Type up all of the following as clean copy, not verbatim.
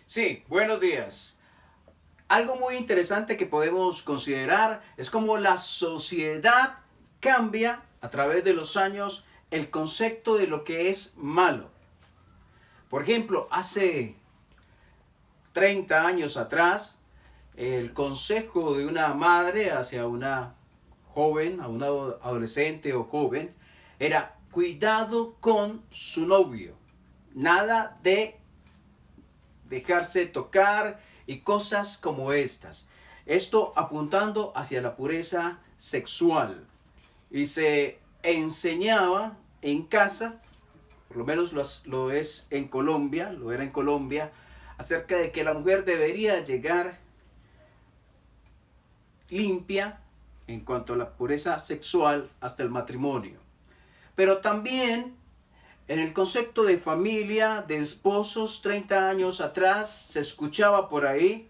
Sí, buenos días. Algo muy interesante que podemos considerar es cómo la sociedad cambia a través de los años el concepto de lo que es malo. Por ejemplo, hace 30 años atrás, el consejo de una madre hacia una joven, a una adolescente o joven, era cuidado con su novio. Nada de dejarse tocar y cosas como estas. Esto apuntando hacia la pureza sexual. Y se enseñaba en casa, por lo menos lo es en Colombia, lo era en Colombia, acerca de que la mujer debería llegar limpia en cuanto a la pureza sexual hasta el matrimonio. Pero también en el concepto de familia, de esposos, 30 años atrás, se escuchaba por ahí,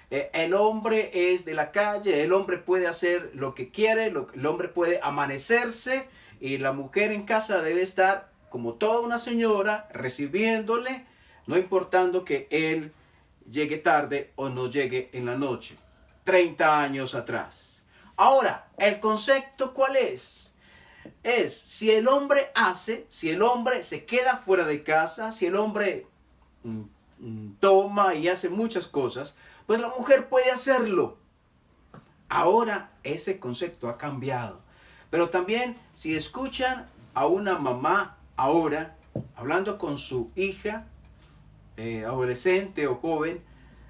el hombre es de la calle, el hombre puede hacer lo que quiere, el hombre puede amanecerse y la mujer en casa debe estar como toda una señora recibiéndole, no importando que él llegue tarde o no llegue en la noche. 30 años atrás. Ahora, ¿el concepto cuál es? Es si el hombre hace, si el hombre se queda fuera de casa, si el hombre toma y hace muchas cosas, pues la mujer puede hacerlo. Ahora ese concepto ha cambiado. Pero también si escuchan a una mamá ahora hablando con su hija, adolescente o joven,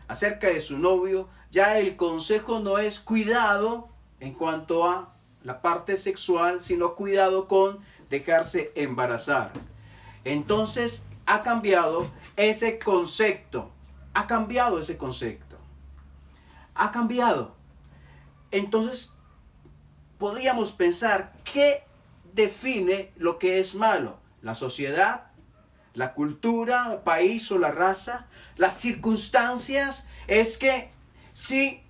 acerca de su novio, ya el consejo no es cuidado en cuanto a la parte sexual, sino cuidado con dejarse embarazar. Entonces ha cambiado ese concepto. Ha cambiado ese concepto. Ha cambiado. Entonces podríamos pensar, ¿qué define lo que es malo? ¿La sociedad? ¿La cultura, el país o la raza? ¿Las circunstancias? Es que si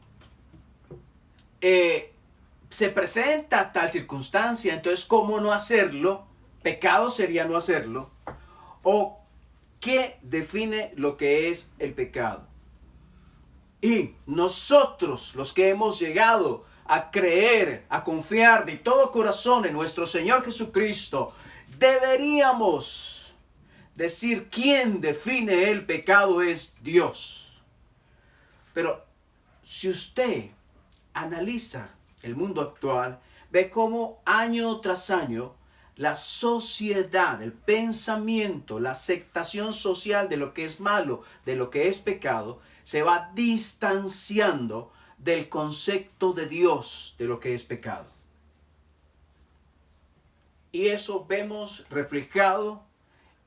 se presenta tal circunstancia, entonces ¿cómo no hacerlo? Pecado sería no hacerlo. ¿O qué define lo que es el pecado? Y nosotros, los que hemos llegado a creer, a confiar de todo corazón en nuestro Señor Jesucristo, deberíamos decir quién define el pecado es Dios. Pero si usted analiza el mundo actual, ve cómo año tras año la sociedad, el pensamiento, la aceptación social de lo que es malo, de lo que es pecado, se va distanciando del concepto de Dios de lo que es pecado. Y eso vemos reflejado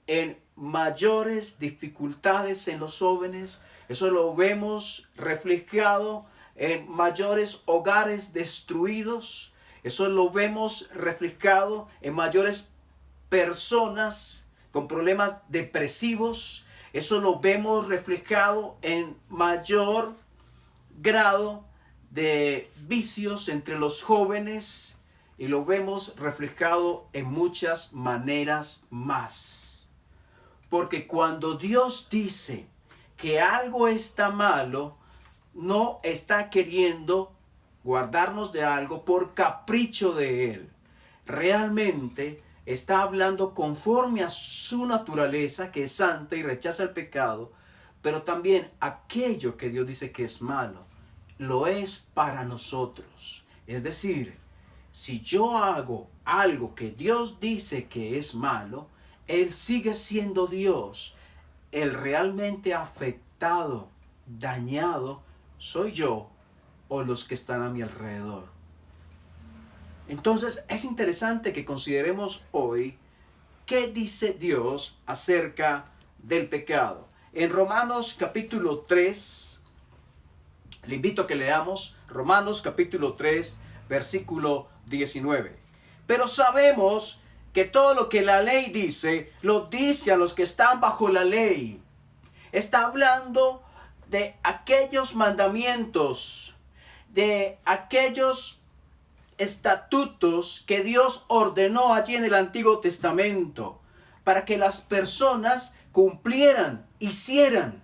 en mayores dificultades en los jóvenes. Eso lo vemos reflejado en mayores hogares destruidos. Eso lo vemos reflejado en mayores personas con problemas depresivos. Eso lo vemos reflejado en mayor grado de vicios entre los jóvenes y lo vemos reflejado en muchas maneras más. Porque cuando Dios dice que algo está malo, no está queriendo guardarnos de algo por capricho de Él. Realmente está hablando conforme a su naturaleza, que es santa y rechaza el pecado, pero también aquello que Dios dice que es malo, lo es para nosotros. Es decir, si yo hago algo que Dios dice que es malo, Él sigue siendo Dios. El realmente afectado, dañado, soy yo o los que están a mi alrededor. Entonces es interesante que consideremos hoy qué dice Dios acerca del pecado. En Romanos capítulo 3, le invito a que leamos Romanos capítulo 3, versículo 19. Pero sabemos que todo lo que la ley dice, lo dice a los que están bajo la ley. Está hablando de aquellos mandamientos, de aquellos estatutos que Dios ordenó allí en el Antiguo Testamento para que las personas cumplieran, hicieran.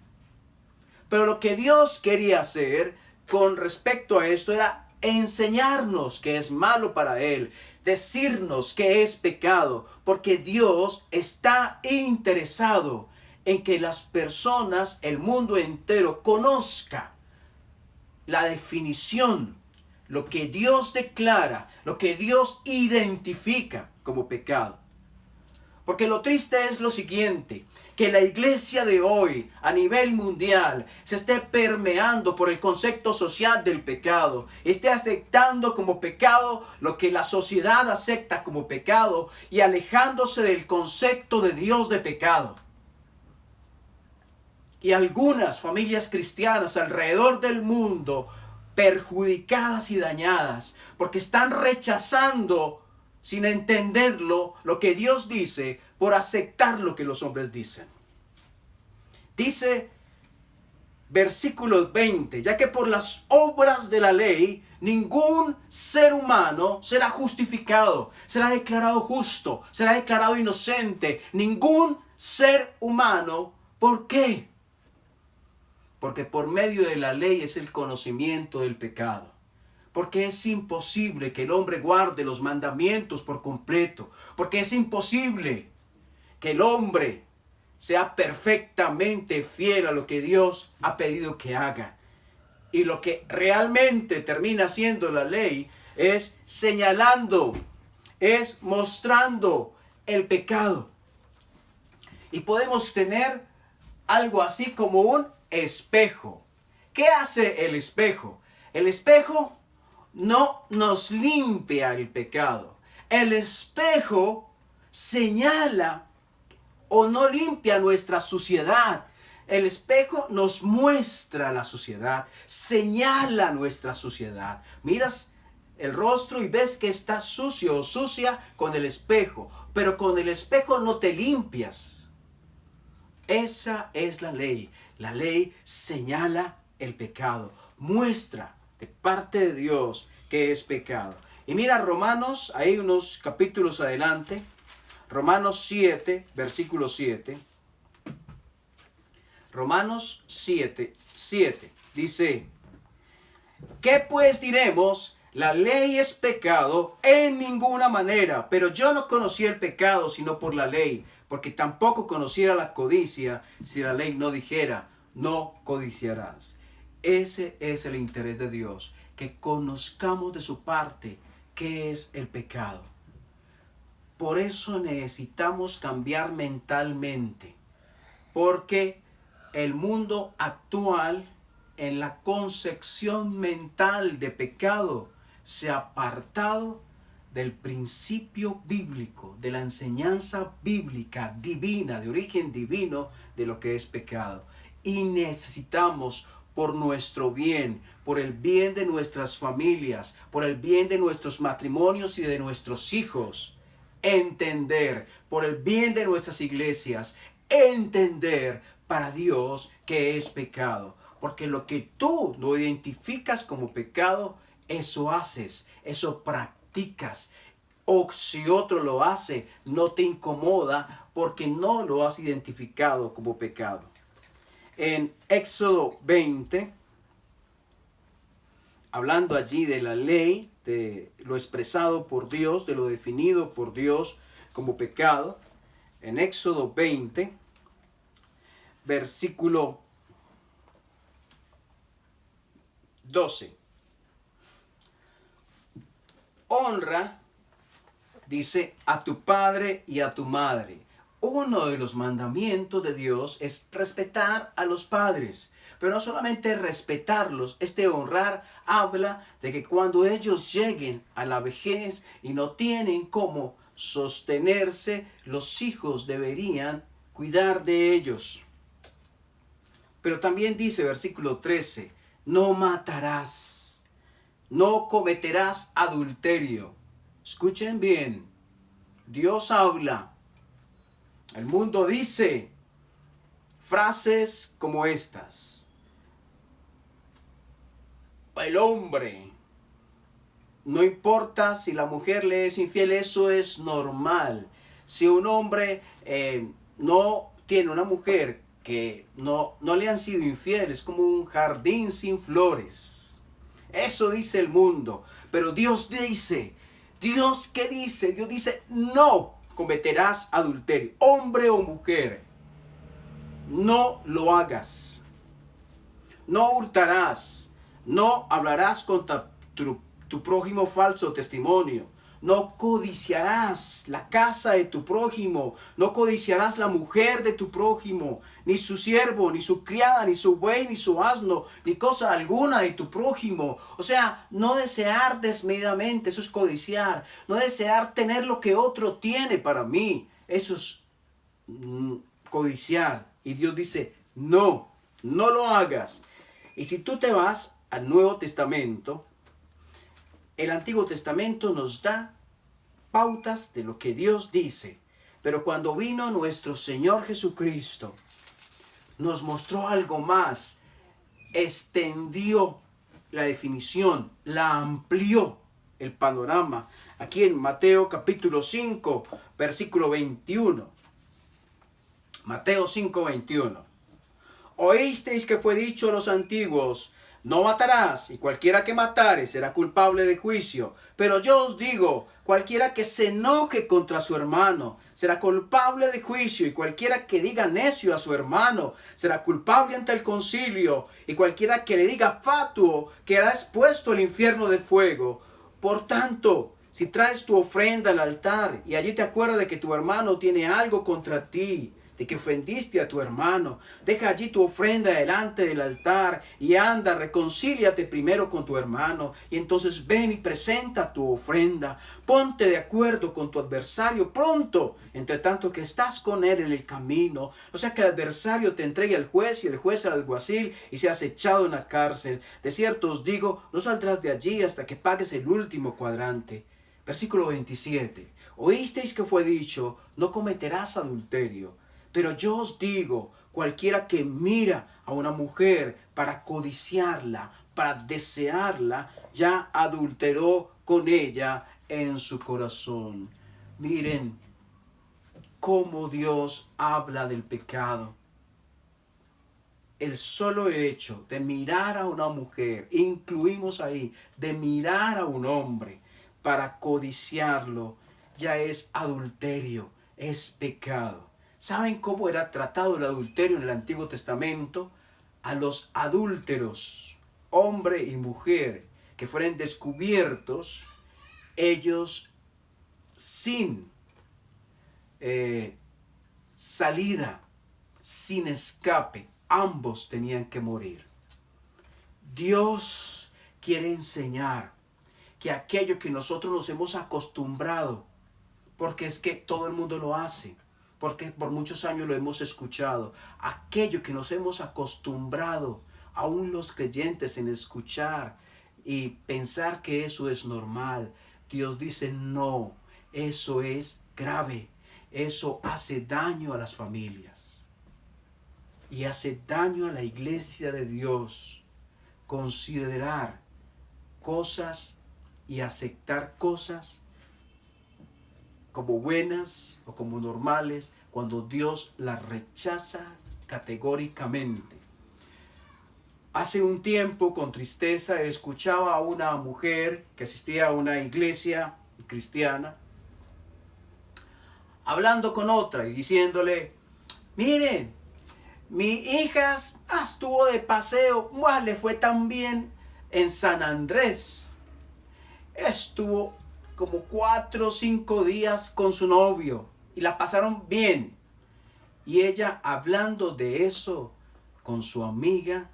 Pero lo que Dios quería hacer con respecto a esto era enseñarnos que es malo para Él, decirnos que es pecado, porque Dios está interesado en que las personas, el mundo entero, conozca la definición, lo que Dios declara, lo que Dios identifica como pecado. Porque lo triste es lo siguiente, que la iglesia de hoy a nivel mundial se esté permeando por el concepto social del pecado, esté aceptando como pecado lo que la sociedad acepta como pecado y alejándose del concepto de Dios de pecado. Y algunas familias cristianas alrededor del mundo perjudicadas y dañadas porque están rechazando sin entenderlo lo que Dios dice por aceptar lo que los hombres dicen. Dice versículo 20, ya que por las obras de la ley ningún ser humano será justificado, será declarado justo, será declarado inocente. Ningún ser humano. ¿Por qué? Porque por medio de la ley es el conocimiento del pecado. Porque es imposible que el hombre guarde los mandamientos por completo. Porque es imposible que el hombre sea perfectamente fiel a lo que Dios ha pedido que haga. Y lo que realmente termina siendo la ley es señalando, es mostrando el pecado. Y podemos tener algo así como un espejo. ¿Qué hace el espejo? El espejo no nos limpia el pecado. El espejo señala o no limpia nuestra suciedad. El espejo nos muestra la suciedad, señala nuestra suciedad. Miras el rostro y ves que estás sucio o sucia con el espejo, pero con el espejo no te limpias. Esa es la ley. La ley señala el pecado, muestra de parte de Dios que es pecado. Y mira Romanos, ahí unos capítulos adelante, Romanos 7, versículo 7. Romanos 7, 7. Dice, ¿qué pues diremos? La ley es pecado en ninguna manera, pero yo no conocí el pecado sino por la ley, porque tampoco conociera la codicia si la ley no dijera, no codiciarás. Ese es el interés de Dios, que conozcamos de su parte qué es el pecado. Por eso necesitamos cambiar mentalmente, porque el mundo actual en la concepción mental de pecado se ha apartado del principio bíblico, de la enseñanza bíblica divina, de origen divino de lo que es pecado. Y necesitamos por nuestro bien, por el bien de nuestras familias, por el bien de nuestros matrimonios y de nuestros hijos, entender, por el bien de nuestras iglesias, entender para Dios que es pecado. Porque lo que tú no identificas como pecado, eso haces, eso practicas. O si otro lo hace, no te incomoda porque no lo has identificado como pecado. En Éxodo 20, hablando allí de la ley, de lo expresado por Dios, de lo definido por Dios como pecado, en Éxodo 20, versículo 12. Honra, dice, a tu padre y a tu madre. Uno de los mandamientos de Dios es respetar a los padres. Pero no solamente respetarlos, este honrar habla de que cuando ellos lleguen a la vejez y no tienen cómo sostenerse, los hijos deberían cuidar de ellos. Pero también dice, versículo 13, no matarás, no cometerás adulterio. Escuchen bien, Dios habla. El mundo dice frases como estas. El hombre, no importa si la mujer le es infiel, eso es normal. Si un hombre no tiene una mujer que no le han sido infieles, como un jardín sin flores. Eso dice el mundo. Pero Dios dice, Dios ¿qué dice? Dios dice, no cometerás adulterio, hombre o mujer. No lo hagas. No hurtarás. No hablarás contra tu prójimo falso testimonio. No codiciarás la casa de tu prójimo. No codiciarás la mujer de tu prójimo. Ni su siervo, ni su criada, ni su buey, ni su asno, ni cosa alguna de tu prójimo. O sea, no desear desmedidamente, eso es codiciar. No desear tener lo que otro tiene para mí. Eso es codiciar. Y Dios dice, no, no lo hagas. Y si tú te vas al Nuevo Testamento, el Antiguo Testamento nos da pautas de lo que Dios dice. Pero cuando vino nuestro Señor Jesucristo, nos mostró algo más. Extendió la definición, la amplió el panorama. Aquí en Mateo capítulo 5, versículo 21. Mateo 5, 21. Oísteis que fue dicho a los antiguos, no matarás, y cualquiera que matare será culpable de juicio. Pero yo os digo, cualquiera que se enoje contra su hermano será culpable de juicio, y cualquiera que diga necio a su hermano será culpable ante el concilio, y cualquiera que le diga fatuo quedará expuesto al infierno de fuego. Por tanto, si traes tu ofrenda al altar y allí te acuerdas de que tu hermano tiene algo contra ti, de que ofendiste a tu hermano, deja allí tu ofrenda delante del altar y anda, reconcíliate primero con tu hermano y entonces ven y presenta tu ofrenda. Ponte de acuerdo con tu adversario pronto, entre tanto que estás con él en el camino. O sea que el adversario te entregue al juez y el juez al alguacil y seas echado en la cárcel. De cierto os digo, no saldrás de allí hasta que pagues el último cuadrante. Versículo 27. Oísteis que fue dicho, no cometerás adulterio. Pero yo os digo, cualquiera que mira a una mujer para codiciarla, para desearla, ya adulteró con ella en su corazón. Miren cómo Dios habla del pecado. El solo hecho de mirar a una mujer, incluimos ahí, de mirar a un hombre para codiciarlo, ya es adulterio, es pecado. ¿Saben cómo era tratado el adulterio en el Antiguo Testamento? A los adúlteros, hombre y mujer, que fueran descubiertos, ellos sin salida, sin escape, ambos tenían que morir. Dios quiere enseñar que aquello que nosotros nos hemos acostumbrado, porque es que todo el mundo lo hace, porque por muchos años lo hemos escuchado, aquello que nos hemos acostumbrado, aún los creyentes, en escuchar y pensar que eso es normal, Dios dice no, eso es grave, eso hace daño a las familias y hace daño a la iglesia de Dios. Considerar cosas y aceptar cosas como buenas o como normales cuando Dios las rechaza categóricamente. Hace un tiempo, con tristeza, escuchaba a una mujer que asistía a una iglesia cristiana hablando con otra y diciéndole: miren, mi hija estuvo de paseo, le fue tan bien en San Andrés. Estuvo como 4 o 5 días con su novio y la pasaron bien. Y ella hablando de eso con su amiga,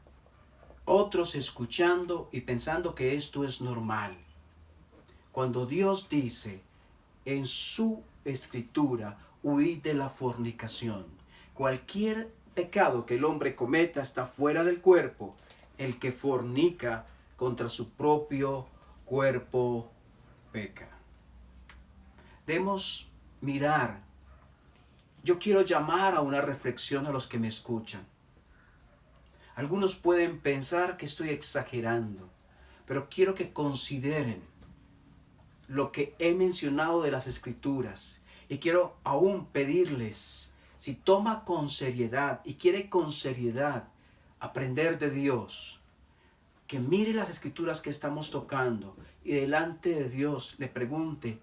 otros escuchando y pensando que esto es normal. Cuando Dios dice en su escritura, huid de la fornicación. Cualquier pecado que el hombre cometa está fuera del cuerpo. El que fornica contra su propio cuerpo peca. Debemos mirar. Yo quiero llamar a una reflexión a los que me escuchan. Algunos pueden pensar que estoy exagerando, pero quiero que consideren lo que he mencionado de las Escrituras y quiero aún pedirles, si toma con seriedad y quiere con seriedad aprender de Dios, que mire las escrituras que estamos tocando y delante de Dios le pregunte,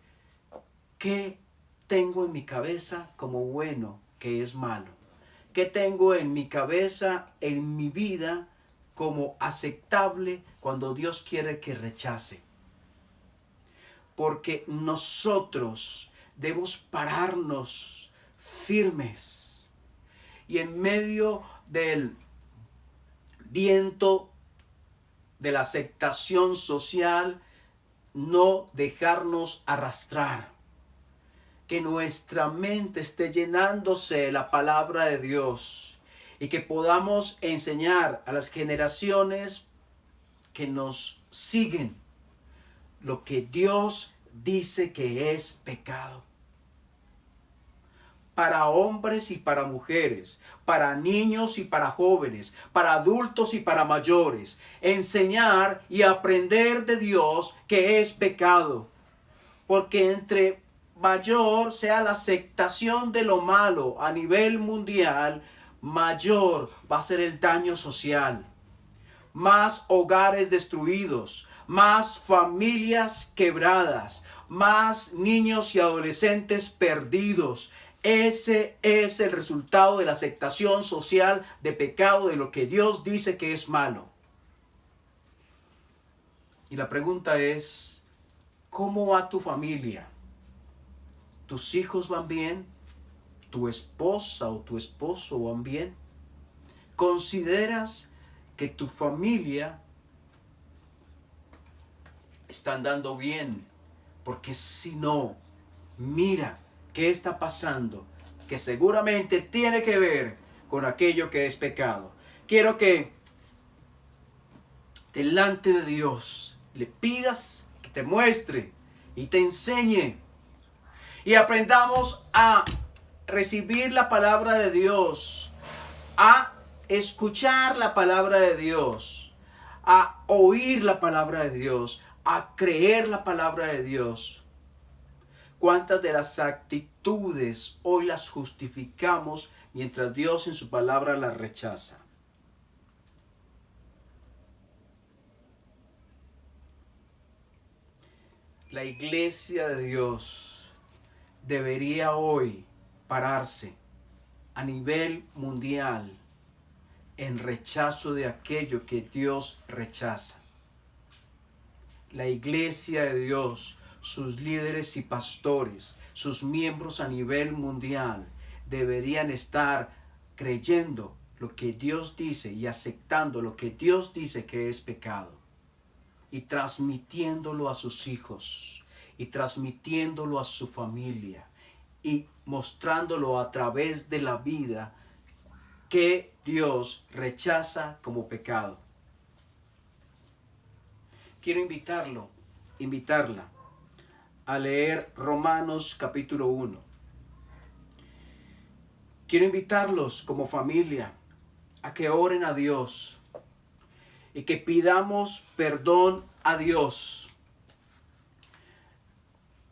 ¿qué tengo en mi cabeza como bueno que es malo? ¿Qué tengo en mi cabeza, en mi vida, como aceptable cuando Dios quiere que rechace? Porque nosotros debemos pararnos firmes y en medio del viento de la aceptación social, no dejarnos arrastrar. Que nuestra mente esté llenándose de la palabra de Dios y que podamos enseñar a las generaciones que nos siguen lo que Dios dice que es pecado. Para hombres y para mujeres, para niños y para jóvenes, para adultos y para mayores, enseñar y aprender de Dios que es pecado. Porque entre mayor sea la aceptación de lo malo a nivel mundial, mayor va a ser el daño social. Más hogares destruidos, más familias quebradas, más niños y adolescentes perdidos. Ese es el resultado de la aceptación social de pecado, de lo que Dios dice que es malo. Y la pregunta es, ¿cómo va tu familia? ¿Tus hijos van bien? ¿Tu esposa o tu esposo van bien? ¿Consideras que tu familia está andando bien? Porque si no, mira qué está pasando, que seguramente tiene que ver con aquello que es pecado. Quiero que delante de Dios le pidas que te muestre y te enseñe y aprendamos a recibir la palabra de Dios, a escuchar la palabra de Dios, a oír la palabra de Dios, a creer la palabra de Dios. ¿Cuántas de las actitudes hoy las justificamos mientras Dios en su palabra las rechaza? La iglesia de Dios debería hoy pararse a nivel mundial en rechazo de aquello que Dios rechaza. La iglesia de Dios, sus líderes y pastores, sus miembros a nivel mundial deberían estar creyendo lo que Dios dice y aceptando lo que Dios dice que es pecado y transmitiéndolo a sus hijos y transmitiéndolo a su familia y mostrándolo a través de la vida que Dios rechaza como pecado. Quiero invitarla a leer Romanos capítulo 1. Quiero invitarlos como familia a que oren a Dios y que pidamos perdón a Dios.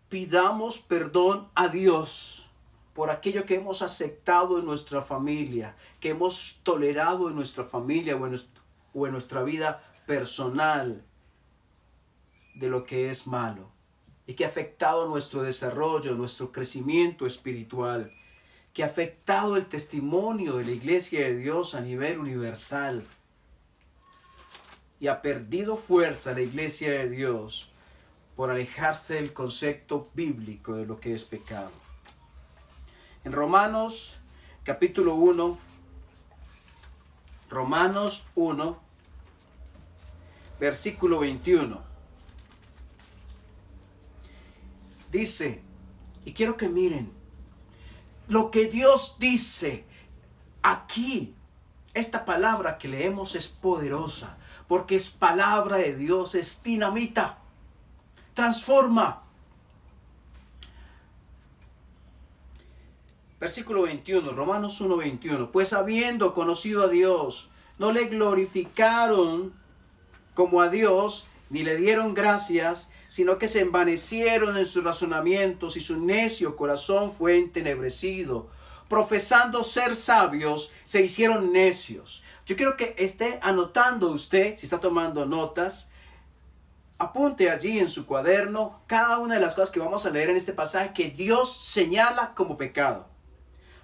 Pidamos perdón a Dios por aquello que hemos aceptado en nuestra familia, que hemos tolerado en nuestra familia o en nuestra vida personal, de lo que es malo y que ha afectado nuestro desarrollo, nuestro crecimiento espiritual, que ha afectado el testimonio de la iglesia de Dios a nivel universal y ha perdido fuerza la iglesia de Dios por alejarse del concepto bíblico de lo que es pecado. En Romanos capítulo 1, Romanos 1, versículo 21. Dice, y quiero que miren, lo que Dios dice aquí, esta palabra que leemos es poderosa, porque es palabra de Dios, es dinamita, transforma. Versículo 21, Romanos 1, 21. Pues habiendo conocido a Dios, no le glorificaron como a Dios, ni le dieron gracias, sino que se envanecieron en sus razonamientos y su necio corazón fue entenebrecido. profesando ser sabios, se hicieron necios. Yo quiero que esté anotando usted, si está tomando notas, apunte allí en su cuaderno cada una de las cosas que vamos a leer en este pasaje que Dios señala como pecado.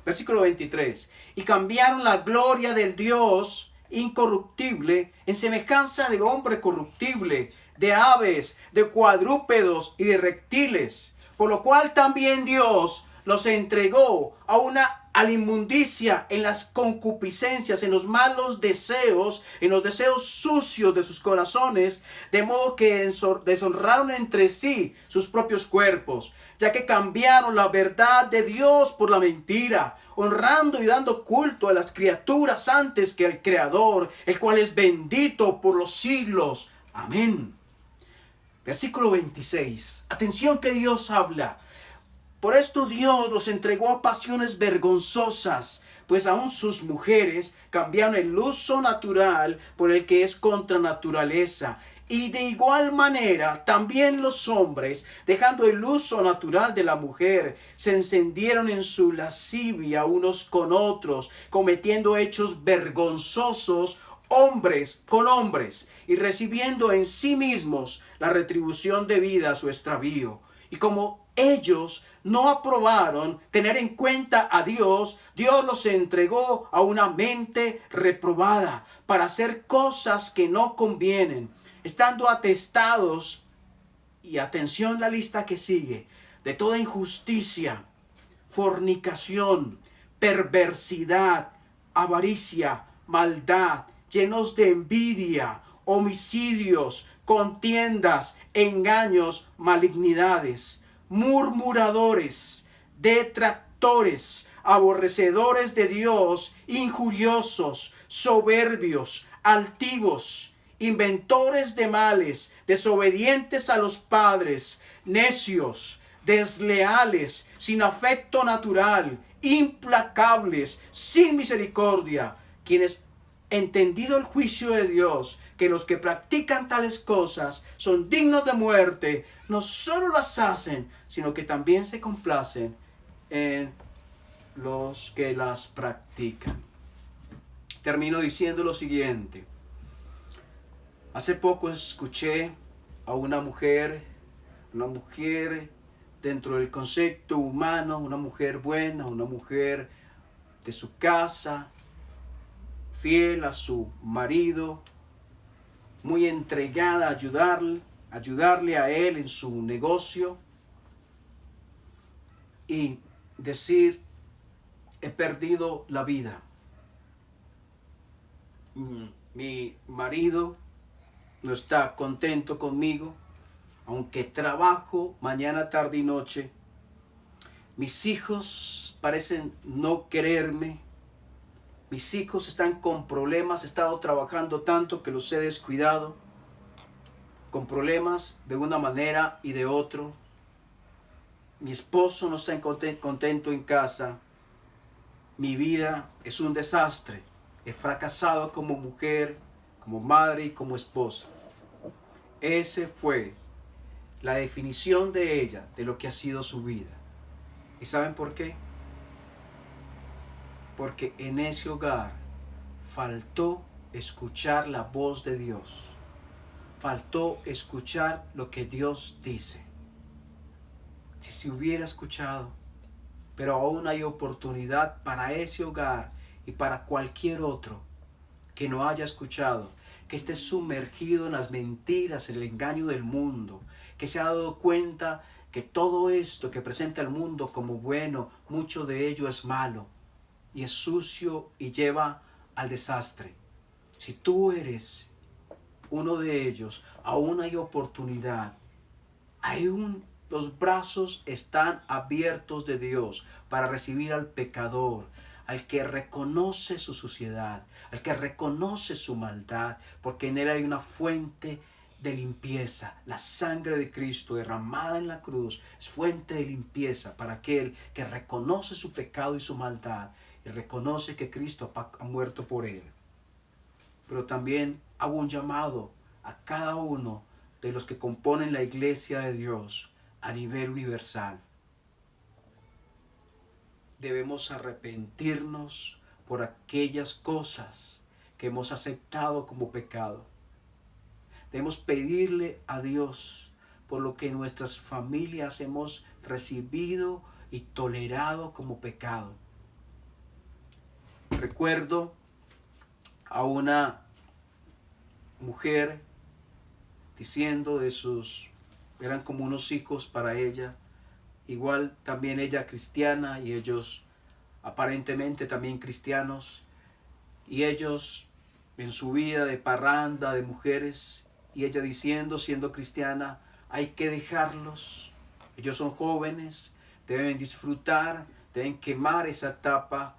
Versículo 23. Y cambiaron la gloria del Dios incorruptible en semejanza de hombre corruptible, de aves, de cuadrúpedos y de reptiles, por lo cual también Dios los entregó a la inmundicia, en las concupiscencias, en los malos deseos, en los deseos sucios de sus corazones, de modo que deshonraron entre sí sus propios cuerpos, ya que cambiaron la verdad de Dios por la mentira, honrando y dando culto a las criaturas antes que al Creador, el cual es bendito por los siglos. Amén. Versículo 26. Atención que Dios habla. Por esto Dios los entregó a pasiones vergonzosas, pues aún sus mujeres cambiaron el uso natural por el que es contra naturaleza. Y de igual manera también los hombres, dejando el uso natural de la mujer, se encendieron en su lascivia unos con otros, cometiendo hechos vergonzosos hombres con hombres, y recibiendo en sí mismos la retribución debida a su extravío. Y como ellos no aprobaron tener en cuenta a Dios, Dios los entregó a una mente reprobada para hacer cosas que no convienen, estando atestados, y atención la lista que sigue, de toda injusticia, fornicación, perversidad, avaricia, maldad, llenos de envidia, homicidios, contiendas, engaños, malignidades, murmuradores, detractores, aborrecedores de Dios, injuriosos, soberbios, altivos, inventores de males, desobedientes a los padres, necios, desleales, sin afecto natural, implacables, sin misericordia, quienes, entendido el juicio de Dios, que los que practican tales cosas son dignos de muerte, no solo las hacen, sino que también se complacen en los que las practican. Termino diciendo lo siguiente. Hace poco escuché a una mujer dentro del concepto humano, una mujer buena, una mujer de su casa, fiel a su marido, muy entregada a ayudarle a él en su negocio, y decir: he perdido la vida. Mi marido no está contento conmigo, aunque trabajo mañana, tarde y noche. Mis hijos parecen no quererme. Mis hijos están con problemas, he estado trabajando tanto que los he descuidado, con problemas de una manera y de otro. Mi esposo no está contento en casa. Mi vida es un desastre. He fracasado como mujer, como madre y como esposa. Ese fue la definición de ella, de lo que ha sido su vida. ¿Y saben por qué? Porque en ese hogar faltó escuchar la voz de Dios. Faltó escuchar lo que Dios dice. Si se hubiera escuchado, pero aún hay oportunidad para ese hogar y para cualquier otro que no haya escuchado, que esté sumergido en las mentiras, en el engaño del mundo, que se ha dado cuenta que todo esto que presenta el mundo como bueno, mucho de ello es malo y es sucio y lleva al desastre. Si tú eres uno de ellos, aún hay oportunidad. Los brazos están abiertos de Dios para recibir al pecador, al que reconoce su suciedad, al que reconoce su maldad, porque en él hay una fuente de limpieza. La sangre de Cristo derramada en la cruz es fuente de limpieza para aquel que reconoce su pecado y su maldad y reconoce que Cristo ha muerto por él. Pero también hago un llamado a cada uno de los que componen la iglesia de Dios a nivel universal. debemos arrepentirnos por aquellas cosas que hemos aceptado como pecado. Debemos pedirle a Dios por lo que nuestras familias hemos recibido y tolerado como pecado. Recuerdo a una mujer diciendo eran como unos hijos para ella, igual también ella cristiana y ellos aparentemente también cristianos, y ellos en su vida de parranda, de mujeres, y ella diciendo, siendo cristiana, hay que dejarlos, ellos son jóvenes, deben disfrutar, deben quemar esa etapa.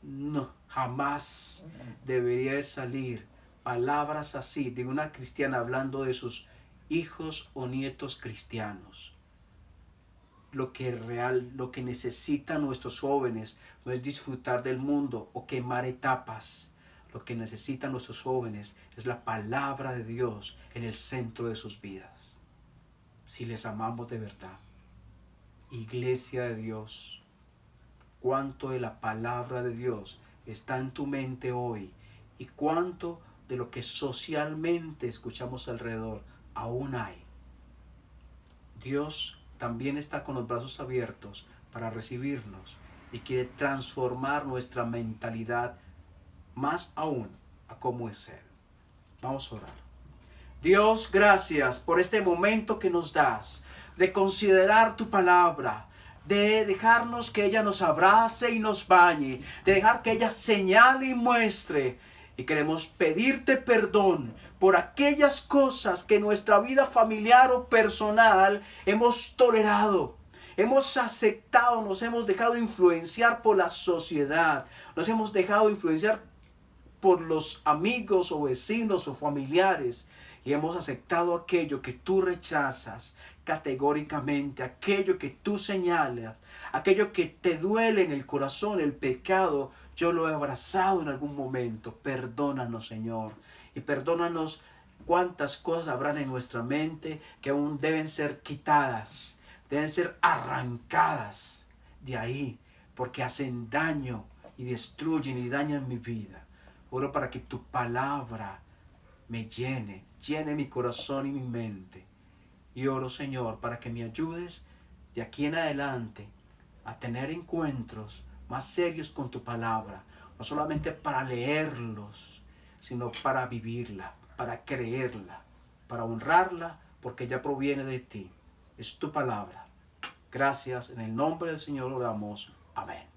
No, jamás debería de salir palabras así de una cristiana hablando de sus hijos o nietos cristianos. Lo que necesitan nuestros jóvenes no es disfrutar del mundo o quemar etapas. Lo que necesitan nuestros jóvenes es la palabra de Dios en el centro de sus vidas. Si les amamos de verdad. Iglesia de Dios, cuánto de la palabra de Dios está en tu mente hoy y cuánto de lo que socialmente escuchamos alrededor aún hay. Dios también está con los brazos abiertos para recibirnos y quiere transformar nuestra mentalidad más aún a cómo es Él. Vamos a orar. Dios, gracias por este momento que nos das de considerar tu palabra, de dejarnos que ella nos abrace y nos bañe, de dejar que ella señale y muestre. Y queremos pedirte perdón por aquellas cosas que en nuestra vida familiar o personal hemos tolerado, hemos aceptado, nos hemos dejado influenciar por la sociedad, nos hemos dejado influenciar por los amigos o vecinos o familiares y hemos aceptado aquello que tú rechazas categóricamente, aquello que tú señalas, aquello que te duele en el corazón, el pecado. Yo lo he abrazado en algún momento. Perdónanos, Señor, y perdónanos cuántas cosas habrán en nuestra mente que aún deben ser quitadas, deben ser arrancadas de ahí, porque hacen daño y destruyen y dañan mi vida. Oro para que tu palabra me llene mi corazón y mi mente. Y oro, Señor, para que me ayudes de aquí en adelante a tener encuentros más serios con tu palabra. No solamente para leerlos, sino para vivirla, para creerla, para honrarla, porque ya proviene de ti. Es tu palabra. Gracias. En el nombre del Señor oramos. Amén.